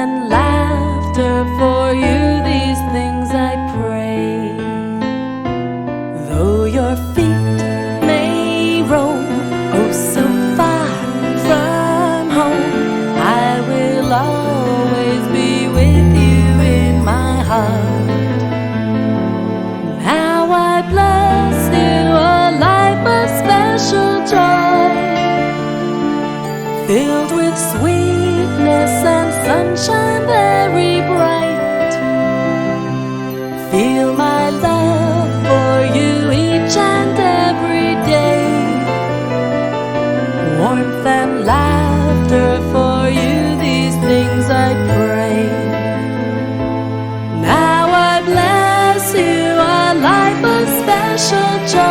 and laughter for you, these things I pray. Though your feet may roam oh so far from home, I will always be with you in my heart. Now I bless you, a life of special joy, filled with sweetness and sunshine very bright. Feel my love for you each and every day, warmth and laughter for you, these things I pray. Now I bless you, a life of special joy,